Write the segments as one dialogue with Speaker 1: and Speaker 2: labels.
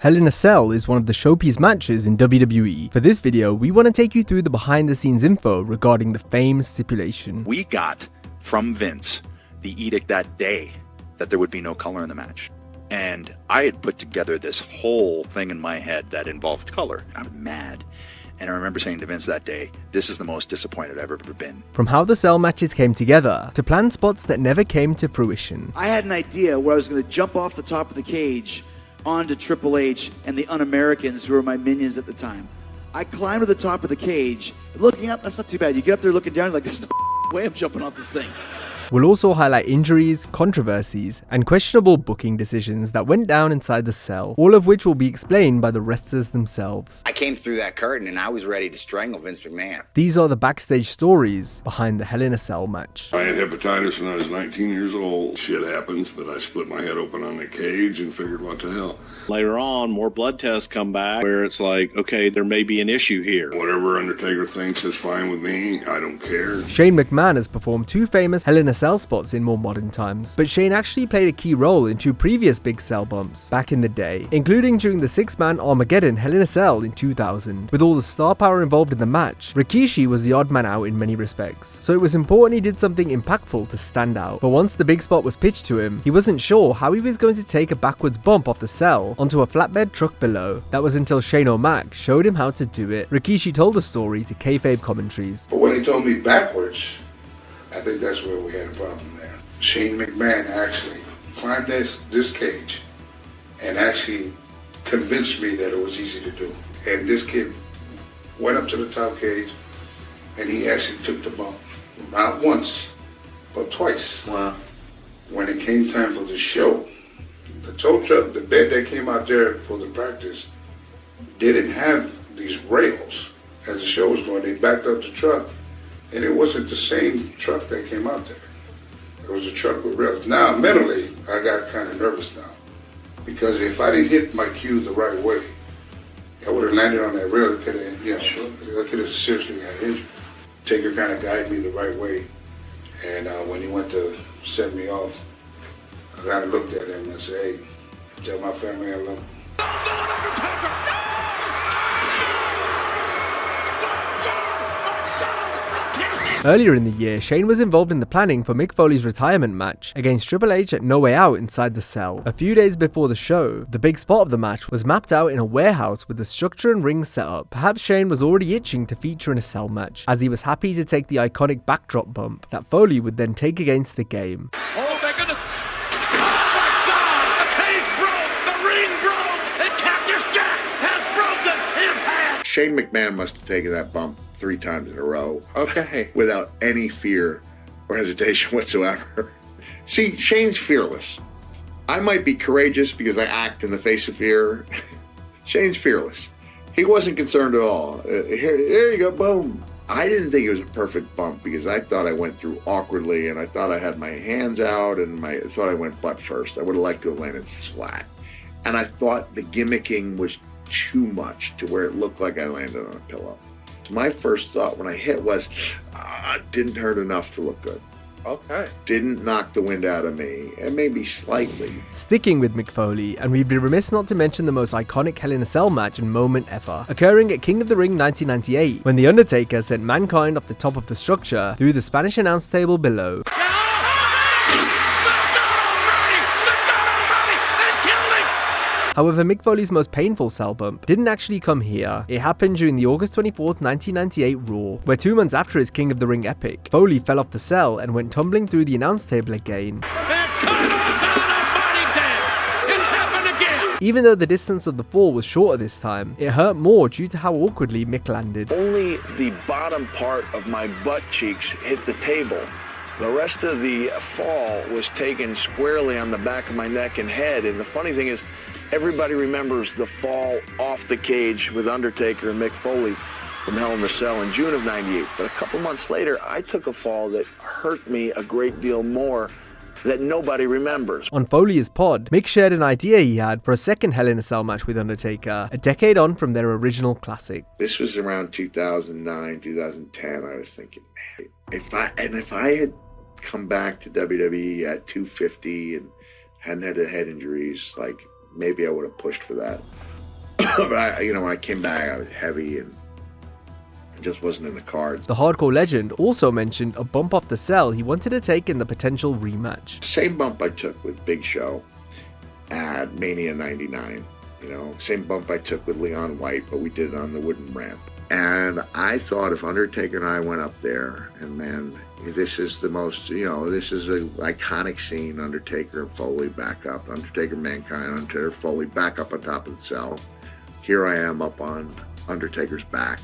Speaker 1: Hell in a Cell is one of the showpiece matches in WWE. For this video, we want to take you through the behind the scenes info regarding the famed stipulation.
Speaker 2: We got from Vince the edict that day that there would be no color in the match. And I had put together this whole thing in my head that involved color. I was mad. And I remember saying to Vince that day, this is the most disappointed I've ever been.
Speaker 1: From how the Cell matches came together, to planned spots that never came to fruition.
Speaker 3: I had an idea where I was going to jump off the top of the cage onto Triple H and the Un-Americans, who were my minions at the time. I climbed to the top of the cage, looking up, that's not too bad. You get up there looking down, you're like, there's no way I'm jumping off this thing.
Speaker 1: We'll also highlight injuries, controversies, and questionable booking decisions that went down inside the Cell, all of which will be explained by the wrestlers themselves.
Speaker 4: I came through that curtain and I was ready to strangle Vince McMahon.
Speaker 1: These are the backstage stories behind the Hell in a Cell match.
Speaker 5: I had hepatitis when I was 19 years old. Shit happens, but I split my head open on the cage and figured, what the hell.
Speaker 6: Later on, more blood tests come back where it's like, okay, there may be an issue here.
Speaker 5: Whatever Undertaker thinks is fine with me. I don't care.
Speaker 1: Shane McMahon has performed two famous Hell in a Cell spots in more modern times, but Shane actually played a key role in two previous big Cell bumps back in the day, including during the 6-man Armageddon Hell in a Cell in 2000. With all the star power involved in the match, Rikishi was the odd man out in many respects, so it was important he did something impactful to stand out. But once the big spot was pitched to him, he wasn't sure how he was going to take a backwards bump off the Cell onto a flatbed truck below. That was until Shane O'Mac showed him how to do it. Rikishi told the story to kayfabe commentaries.
Speaker 7: But when he told me backwards, I think that's where we had a problem there. Shane McMahon actually climbed this cage and actually convinced me that it was easy to do. And this kid went up to the top cage and he actually took the bump. Not once, but twice.
Speaker 4: Wow.
Speaker 7: When it came time for the show, the tow truck, the bed that came out there for the practice, didn't have these rails. As the show was going, they backed up the truck, and it wasn't the same truck that came out there. It was a truck with rails. Now, mentally, I got kind of nervous now, because if I didn't hit my cue the right way, I would have landed on that rail. I could have seriously got injured. Taker kind of guided me the right way, and when he went to set me off, I kind of looked at him and said, hey, tell my family I love them.
Speaker 1: Earlier in the year, Shane was involved in the planning for Mick Foley's retirement match against Triple H at No Way Out inside the Cell. A few days before the show, the big spot of the match was mapped out in a warehouse with the structure and ring set up. Perhaps Shane was already itching to feature in a Cell match, as he was happy to take the iconic backdrop bump that Foley would then take against the game.
Speaker 8: Oh my goodness! Oh my God! The cage broke! The ring broke! And Cactus Jack has broken in half!
Speaker 9: Shane McMahon must have taken that bump 3 times in a row.
Speaker 4: Okay.
Speaker 9: Without any fear or hesitation whatsoever. See, Shane's fearless. I might be courageous because I act in the face of fear. Shane's fearless. He wasn't concerned at all. Here you go, boom. I didn't think it was a perfect bump because I thought I went through awkwardly and I thought I had my hands out and I thought I went butt first. I would have liked to have landed flat. And I thought the gimmicking was too much to where it looked like I landed on a pillow. My first thought when I hit was, didn't hurt enough to look good.
Speaker 4: Okay.
Speaker 9: Didn't knock the wind out of me, and maybe slightly.
Speaker 1: Sticking with Mick Foley, and we'd be remiss not to mention the most iconic Hell in a Cell match and moment ever, occurring at King of the Ring 1998, when The Undertaker sent Mankind off the top of the structure through the Spanish announce table below. However, Mick Foley's most painful Cell bump didn't actually come here. It happened during the August 24th, 1998 Raw, where 2 months after his King of the Ring epic, Foley fell off the Cell and went tumbling through the announce table again. Even though the distance of the fall was shorter this time, it hurt more due to how awkwardly Mick landed.
Speaker 10: Only the bottom part of my butt cheeks hit the table. The rest of the fall was taken squarely on the back of my neck and head, and the funny thing is, everybody remembers the fall off the cage with Undertaker and Mick Foley from Hell in the Cell in June of '98. But a couple months later, I took a fall that hurt me a great deal more that nobody remembers.
Speaker 1: On Foley's pod, Mick shared an idea he had for a second Hell in a Cell match with Undertaker, a decade on from their original classic.
Speaker 9: This was around 2009, 2010. I was thinking, man, if I had come back to WWE at 250 and hadn't had the head injuries, like maybe I would have pushed for that. But when I came back, I was heavy and it just wasn't in the cards.
Speaker 1: The Hardcore legend also mentioned a bump off the cell he wanted to take in the potential rematch.
Speaker 9: Same bump I took with Big Show at Mania 99. Same bump I took with Leon White, but we did it on the wooden ramp. And I thought if Undertaker and I went up there, and man, this is the most, this is an iconic scene, Undertaker and Foley back up, Undertaker, Mankind, Undertaker, Foley back up on top of the cell. Here I am up on Undertaker's back,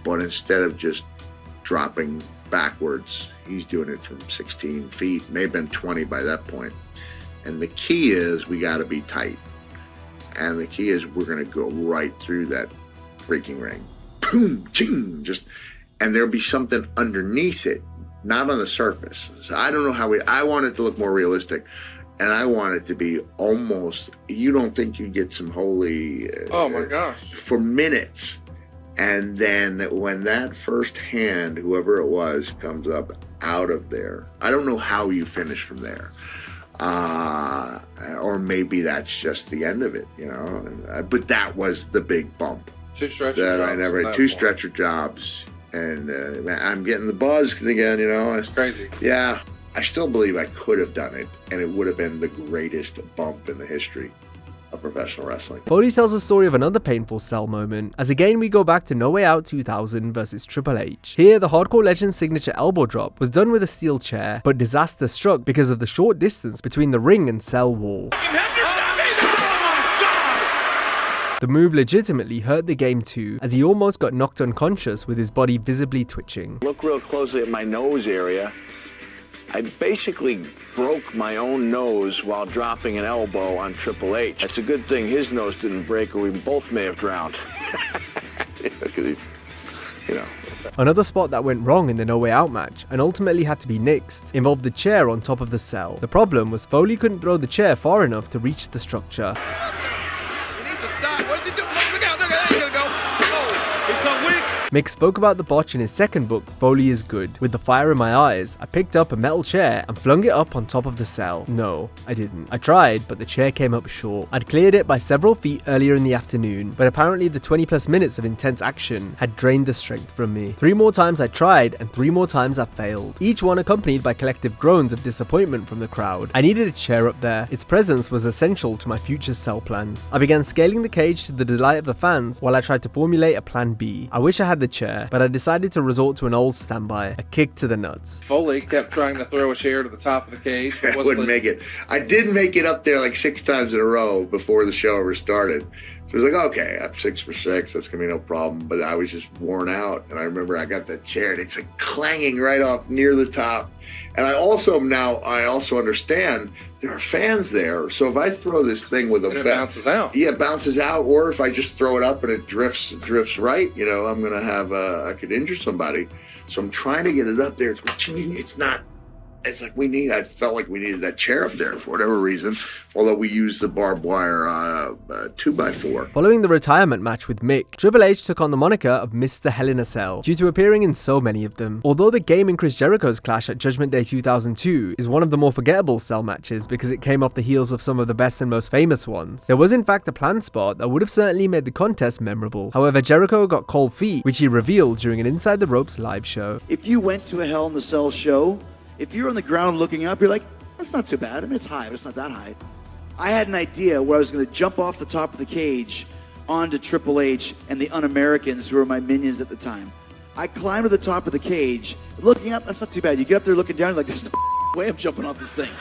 Speaker 9: but instead of just dropping backwards, he's doing it from 16 feet, may have been 20 by that point. And the key is we got to be tight. And the key is we're going to go right through that freaking ring. Boom, ching, and there'll be something underneath it, not on the surface. So I don't know how I want it to look more realistic. And I want it to be almost, you don't think you get some holy,
Speaker 11: oh my gosh,
Speaker 9: for minutes. And then when that first hand, whoever it was, comes up out of there, I don't know how you finish from there. Or maybe that's just the end of it, but that was the big bump.
Speaker 11: Two stretcher jobs.
Speaker 9: Two stretcher jobs. And I'm getting the buzz because again,
Speaker 11: it's crazy.
Speaker 9: Yeah, I still believe I could have done it, and it would have been the greatest bump in the history of professional wrestling.
Speaker 1: Foley tells the story of another painful cell moment, as again we go back to No Way Out 2000 versus Triple H. Here, the Hardcore Legend's signature elbow drop was done with a steel chair, but disaster struck because of the short distance between the ring and cell wall. The move legitimately hurt the game too, as he almost got knocked unconscious with his body visibly twitching.
Speaker 10: Look real closely at my nose area. I basically broke my own nose while dropping an elbow on Triple H. It's a good thing his nose didn't break, or we both may have drowned.
Speaker 1: Another spot that went wrong in the No Way Out match, and ultimately had to be nixed, involved the chair on top of the cell. The problem was Foley couldn't throw the chair far enough to reach the structure.
Speaker 8: Stop. What is he doing? Look out. There you go. Oh, he's so weak.
Speaker 1: Mick spoke about the botch in his second book, Foley is Good. With the fire in my eyes, I picked up a metal chair and flung it up on top of the cell. No, I didn't. I tried, but the chair came up short. I'd cleared it by several feet earlier in the afternoon, but apparently the 20+ minutes of intense action had drained the strength from me. 3 more times I tried, and 3 more times I failed. Each one accompanied by collective groans of disappointment from the crowd. I needed a chair up there. Its presence was essential to my future cell plans. I began scaling the cage to the delight of the fans while I tried to formulate a plan B. I wish I had the chair, but I decided to resort to an old standby, a kick to the nuts.
Speaker 11: Foley kept trying to throw a chair to the top of the cage.
Speaker 9: I wouldn't make it. I did make it up there like 6 times in a row before the show ever started. So it was like, okay, I'm 6 for 6. That's going to be no problem. But I was just worn out. And I remember I got that chair and it's like clanging right off near the top. And I also understand there are fans there. So if I throw this thing with
Speaker 11: it bounces out.
Speaker 9: Yeah, it bounces out. Or if I just throw it up and it drifts right, I'm going to have, I could injure somebody. So I'm trying to get it up there. It's not. It's like I felt like we needed that chair up there for whatever reason, although we used the barbed wire 2x4.
Speaker 1: Following the retirement match with Mick, Triple H took on the moniker of Mr. Hell in a Cell, due to appearing in so many of them. Although the game in Chris Jericho's clash at Judgment Day 2002 is one of the more forgettable cell matches because it came off the heels of some of the best and most famous ones, there was in fact a planned spot that would have certainly made the contest memorable. However, Jericho got cold feet, which he revealed during an Inside the Ropes live show.
Speaker 3: If you went to a Hell in the Cell show, if you're on the ground looking up, you're like, that's not too bad. I mean, it's high, but it's not that high. I had an idea where I was going to jump off the top of the cage onto Triple H and the Un-Americans, who were my minions at the time. I climbed to the top of the cage, looking up, that's not too bad. You get up there looking down, you're like, there's no way I'm jumping off this thing.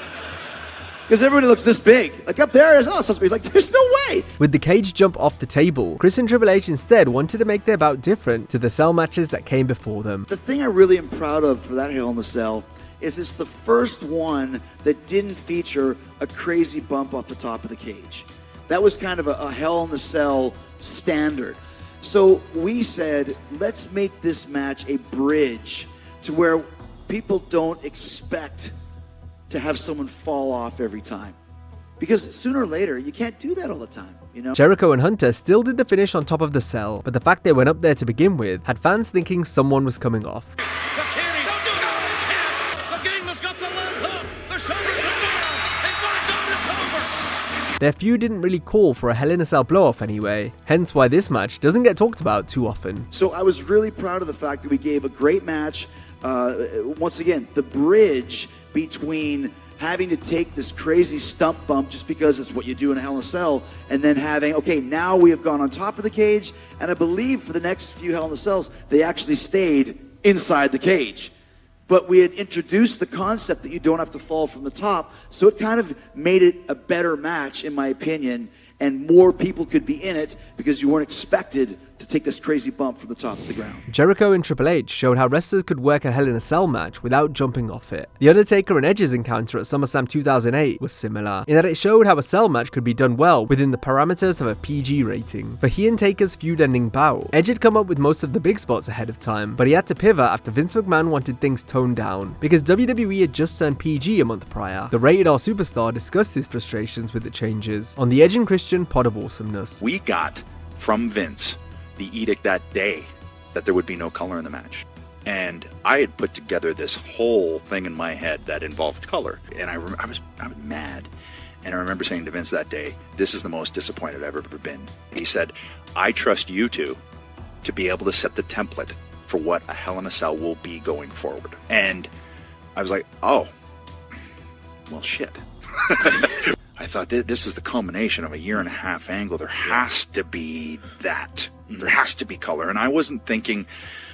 Speaker 3: Because everybody looks this big. Like up there, it's supposed to be like, there's no way.
Speaker 1: With the cage jump off the table, Chris and Triple H instead wanted to make their bout different to the cell matches that came before them.
Speaker 3: The thing I really am proud of for that Hell in the Cell is it's the first one that didn't feature a crazy bump off the top of the cage. That was kind of a Hell in the Cell standard. So we said, let's make this match a bridge to where people don't expect to have someone fall off every time. Because sooner or later, you can't do that all the time,
Speaker 1: Jericho and Hunter still did the finish on top of the cell, but the fact they went up there to begin with had fans thinking someone was coming off. Their feud didn't really call for a Hell in a Cell blow-off anyway, hence why this match doesn't get talked about too often.
Speaker 3: So I was really proud of the fact that we gave a great match. Once again, the bridge between having to take this crazy stump bump just because it's what you do in a Hell in a Cell, and then having, okay, now we have gone on top of the cage, and I believe for the next few Hell in a Cells, they actually stayed inside the cage. But we had introduced the concept that you don't have to fall from the top, so it kind of made it a better match, in my opinion, and more people could be in it because you weren't expected to take this crazy bump from the top of the ground.
Speaker 1: Jericho and Triple H showed how wrestlers could work a Hell in a Cell match without jumping off it. The Undertaker and Edge's encounter at SummerSlam 2008 was similar, in that it showed how a Cell match could be done well within the parameters of a PG rating. For he and Taker's feud-ending bout, Edge had come up with most of the big spots ahead of time, but he had to pivot after Vince McMahon wanted things toned down, because WWE had just turned PG a month prior. The Rated R Superstar discussed his frustrations with the changes on the Edge and Christian Pod of Awesomeness.
Speaker 2: We got from Vince the edict that day that there would be no color in the match. And I had put together this whole thing in my head that involved color. And I was mad. And I remember saying to Vince that day, this is the most disappointed I've ever been. He said, I trust you two to be able to set the template for what a Hell in a Cell will be going forward. And I was like, oh, well, shit. I thought this is the culmination of a 1.5 year angle. There has to be that. There has to be color. And I wasn't thinking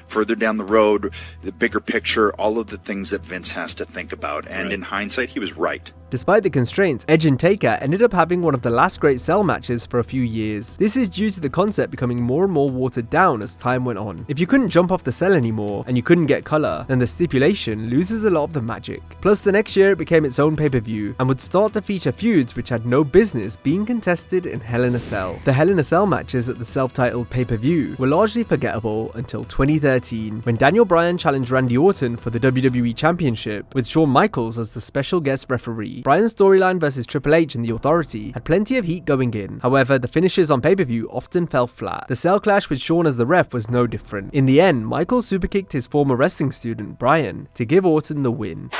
Speaker 2: further down the road, the bigger picture, all of the things that Vince has to think about. And in hindsight, he was right.
Speaker 1: Despite the constraints, Edge and Taker ended up having one of the last great Cell matches for a few years. This is due to the concept becoming more and more watered down as time went on. If you couldn't jump off the cell anymore, and you couldn't get color, then the stipulation loses a lot of the magic. Plus, the next year it became its own pay-per-view, and would start to feature feuds which had no business being contested in Hell in a Cell. The Hell in a Cell matches at the self-titled pay-per-view were largely forgettable until 2013, when Daniel Bryan challenged Randy Orton for the WWE Championship, with Shawn Michaels as the special guest referee. Bryan's storyline versus Triple H and the Authority had plenty of heat going in. However, the finishes on pay-per-view often fell flat. The Cell clash with Shawn as the ref was no different. In the end, Michaels superkicked his former wrestling student, Bryan, to give Orton the win.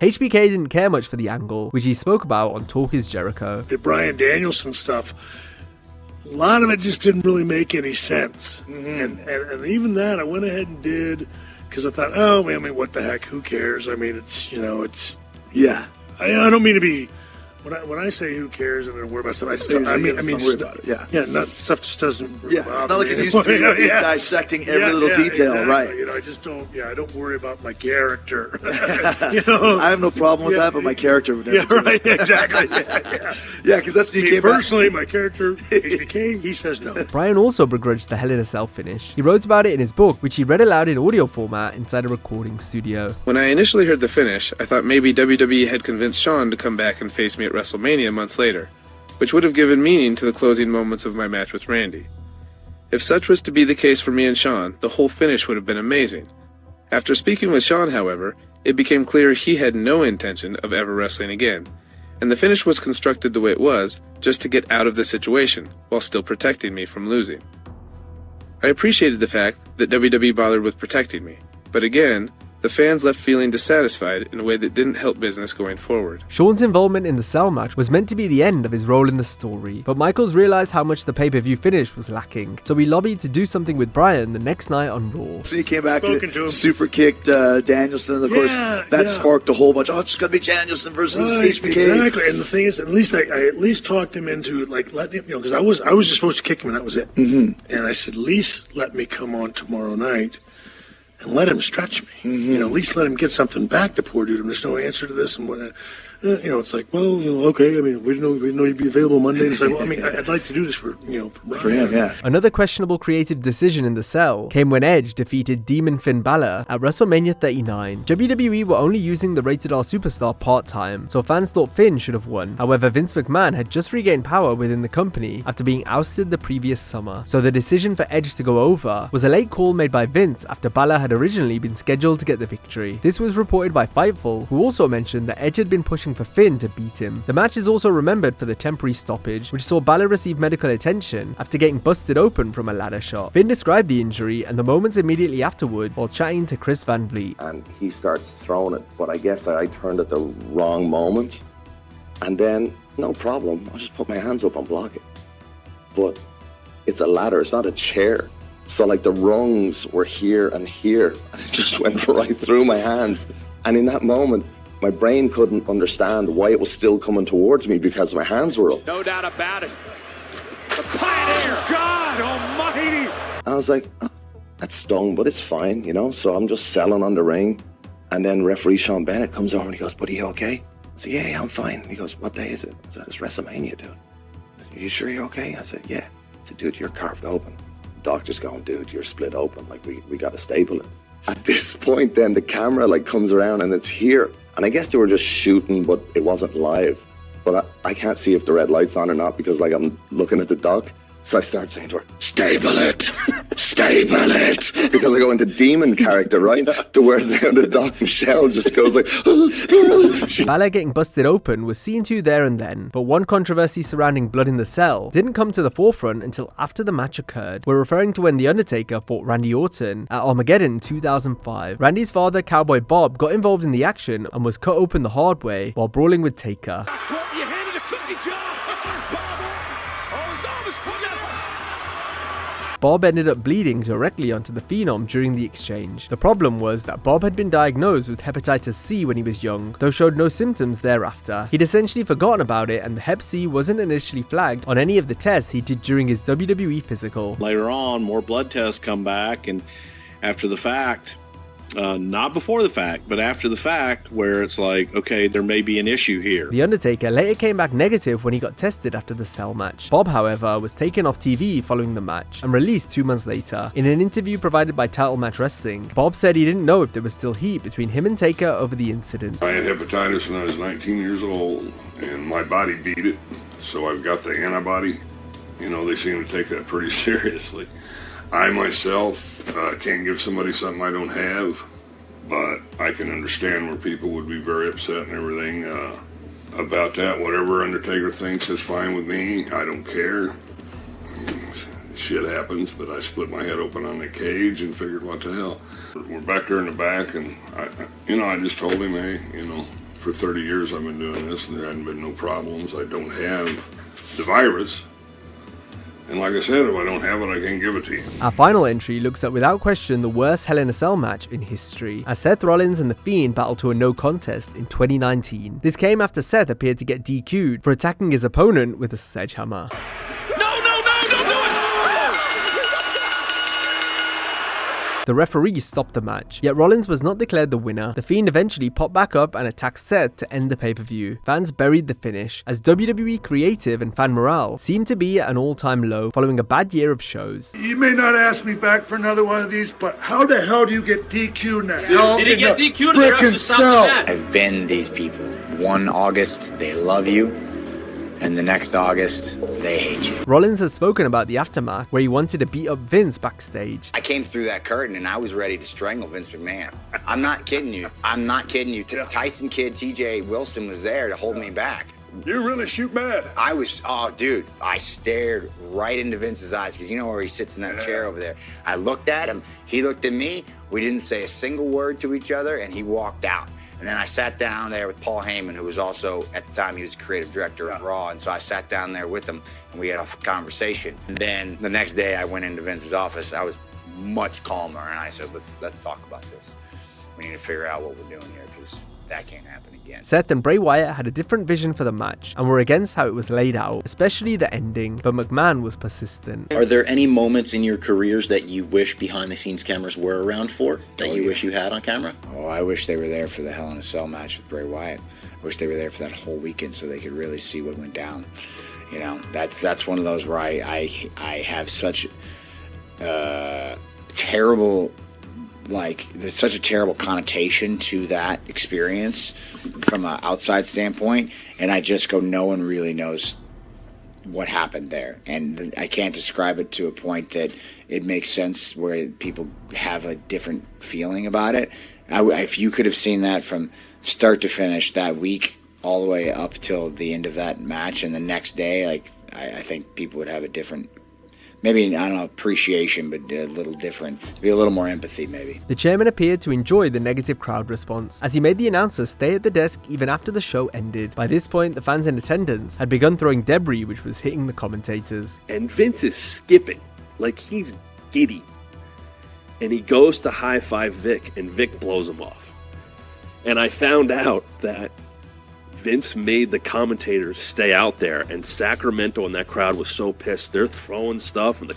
Speaker 1: HBK didn't care much for the angle, which he spoke about on Talk is Jericho.
Speaker 12: The Bryan Danielson stuff, a lot of it just didn't really make any sense. And even that I went ahead and did because I thought, oh, I mean, what the heck, who cares? I mean, it's, you know, it's...
Speaker 3: Yeah.
Speaker 12: I don't mean to be... When I say who cares and I don't worry about stuff, I mean
Speaker 3: worry about it. Yeah,
Speaker 12: stuff just doesn't.
Speaker 3: Yeah, it's not like it used to be. Dissecting every little detail,
Speaker 12: exactly.
Speaker 3: Right?
Speaker 12: You know, I just don't. Yeah, I don't worry about my character.
Speaker 3: You know, I have no problem with that, but my character would.
Speaker 12: Right, exactly. Yeah,
Speaker 3: because that's what you came
Speaker 12: personally. My character, HBK, he says no.
Speaker 1: Bryan also begrudged the Hell in a Cell finish. He wrote about it in his book, which he read aloud in audio format inside a recording studio.
Speaker 13: When I initially heard the finish, I thought maybe WWE had convinced Shawn to come back and face me at WrestleMania months later, which would have given meaning to the closing moments of my match with Randy. If such was to be the case for me and Shawn, the whole finish would have been amazing. After speaking with Shawn, however, it became clear he had no intention of ever wrestling again, and the finish was constructed the way it was just to get out of the situation, while still protecting me from losing. I appreciated the fact that WWE bothered with protecting me, but again, the fans left feeling dissatisfied in a way that didn't help business going forward.
Speaker 1: Shawn's involvement in the Cell match was meant to be the end of his role in the story, but Michaels realized how much the pay-per-view finish was lacking, so he lobbied to do something with Bryan the next night on Raw.
Speaker 3: So he came back and super kicked Danielson, and of course that sparked a whole bunch. Oh, it's gonna be Danielson versus HBK.
Speaker 12: Exactly, and the thing is, at least I at least talked him into letting him, because I was just supposed to kick him, and that was it. And I said, at least let me come on tomorrow night and let him stretch me. You know, at least let him get something back, the poor dude. There's no answer to this and whatnot. You know, it's like, well, you know, okay. I mean, we didn't know you'd be available Monday. And it's like, well, I mean, I'd like to do this for him,
Speaker 3: yeah.
Speaker 1: Another questionable creative decision in the Cell came when Edge defeated Demon Finn Balor at WrestleMania 39. WWE were only using the Rated R Superstar part-time, so fans thought Finn should have won. However, Vince McMahon had just regained power within the company after being ousted the previous summer, so the decision for Edge to go over was a late call made by Vince after Balor had originally been scheduled to get the victory. This was reported by Fightful, who also mentioned that Edge had been pushing waiting for Finn to beat him. The match is also remembered for the temporary stoppage, which saw Balor receive medical attention after getting busted open from a ladder shot. Finn described the injury and the moments immediately afterward while chatting to Chris Van Vliet.
Speaker 14: And he starts throwing it, but I guess I turned at the wrong moment. And then, no problem, I'll just put my hands up and block it. But it's a ladder, it's not a chair. So like the rungs were here and here, and it just went right through my hands. And in that moment, my brain couldn't understand why it was still coming towards me because my hands were up.
Speaker 8: No doubt about it. The Pioneer! God almighty!
Speaker 14: I was like, oh, that stung, but it's fine, you know? So I'm just selling on the ring. And then referee Sean Bennett comes over and he goes, buddy, you okay? I said, yeah, I'm fine. He goes, what day is it? I said, it's WrestleMania, dude. I said, you sure you're okay? I said, yeah. I said, dude, you're carved open. The doctor's going, dude, you're split open. Like, we got to staple it. At this point, then the camera like comes around and it's here. And I guess they were just shooting, but it wasn't live. But I can't see if the red light's on or not because like I'm looking at the doc. So I start saying to her, staple it, staple it. Because I go into demon character, right? To where the Doc Michelle just goes like,
Speaker 1: Balor getting busted open was seen to there and then, but one controversy surrounding Blood in the Cell didn't come to the forefront until after the match occurred. We're referring to when The Undertaker fought Randy Orton at Armageddon 2005. Randy's father, Cowboy Bob, got involved in the action and was cut open the hard way while brawling with Taker.
Speaker 8: You handed a cookie jar.
Speaker 1: Bob ended up bleeding directly onto the Phenom during the exchange. The problem was that Bob had been diagnosed with hepatitis C when he was young, though showed no symptoms thereafter. He'd essentially forgotten about it, and the hep C wasn't initially flagged on any of the tests he did during his WWE physical.
Speaker 6: Later on, more blood tests come back, and after the fact, not before the fact, but after the fact, where it's like, okay, there may be an issue here.
Speaker 1: The Undertaker later came back negative when he got tested after the Cell match. Bob, however, was taken off TV following the match and released 2 months later. In an interview provided by Title Match Wrestling, Bob said he didn't know if there was still heat between him and Taker over the incident.
Speaker 5: I had hepatitis when I was 19 years old, and my body beat it, so I've got the antibody. You know, they seem to take that pretty seriously. I myself can't give somebody something I don't have, but I can understand where people would be very upset and everything about that. Whatever Undertaker thinks is fine with me. I don't care. Shit happens, but I split my head open on the cage and figured, what the hell. We're back there in the back, and I just told him, hey, for 30 years I've been doing this, and there hadn't been no problems. I don't have the virus. And like I said, if I don't have it, I can't give it to you.
Speaker 1: Our final entry looks at, without question, the worst Hell in a Cell match in history, as Seth Rollins and The Fiend battled to a no contest in 2019. This came after Seth appeared to get DQ'd for attacking his opponent with a sledgehammer. The referee stopped the match, yet Rollins was not declared the winner. The Fiend eventually popped back up and attacked Seth to end the pay-per-view. Fans buried the finish, as WWE creative and fan morale seemed to be at an all-time low following a bad year of shows.
Speaker 15: You may not ask me back for another one of these, but how the hell do you get DQ'd now?
Speaker 16: Did he get DQ'd or the ref just stopped the match?
Speaker 4: I've been these people. One August, they love you, and the next August, they hate you.
Speaker 1: Rollins has spoken about the aftermath, where he wanted to beat up Vince backstage.
Speaker 4: I came through that curtain and I was ready to strangle Vince McMahon. I'm not kidding you. I'm not kidding you. Tyson Kidd, TJ Wilson was there to hold me back.
Speaker 15: You really shoot mad.
Speaker 4: Dude, I stared right into Vince's eyes, because you know where he sits in that chair over there. I looked at him, he looked at me, we didn't say a single word to each other, and he walked out. And then I sat down there with Paul Heyman, who was also, at the time, he was creative director of Raw. And so I sat down there with him, and we had a conversation. And then the next day, I went into Vince's office. I was much calmer, and I said, let's talk about this. We need to figure out what we're doing here, because that can't happen again.
Speaker 1: Seth and Bray Wyatt had a different vision for the match and were against how it was laid out, especially the ending, but McMahon was persistent.
Speaker 17: Are there any moments in your careers that you wish behind-the-scenes cameras were around for, that you wish you had on camera?
Speaker 4: Oh, I wish they were there for the Hell in a Cell match with Bray Wyatt. I wish they were there for that whole weekend so they could really see what went down. You know, that's one of those where I have such terrible... there's such a terrible connotation to that experience from an outside standpoint, and I just go, no one really knows what happened there, and I can't describe it to a point that it makes sense where people have a different feeling about it. If you could have seen that from start to finish that week, all the way up till the end of that match, and the next day, like I think people would have a different, maybe, I don't know, appreciation, but a little different, be a little more empathy maybe.
Speaker 1: The chairman appeared to enjoy the negative crowd response, as he made the announcers stay at the desk even after the show ended. By this point, the fans in attendance had begun throwing debris which was hitting the commentators.
Speaker 18: And Vince is skipping, like he's giddy. And he goes to high-five Vic, and Vic blows him off. And I found out that Vince made the commentators stay out there, and Sacramento and that crowd was so pissed. They're throwing stuff, and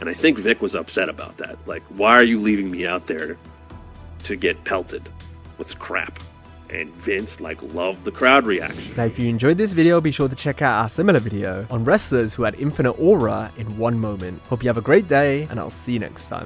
Speaker 18: and I think Vic was upset about that. Like, why are you leaving me out there to get pelted with crap? And Vince, like, loved the crowd reaction.
Speaker 1: Now, if you enjoyed this video, be sure to check out our similar video on wrestlers who had infinite aura in one moment. Hope you have a great day, and I'll see you next time.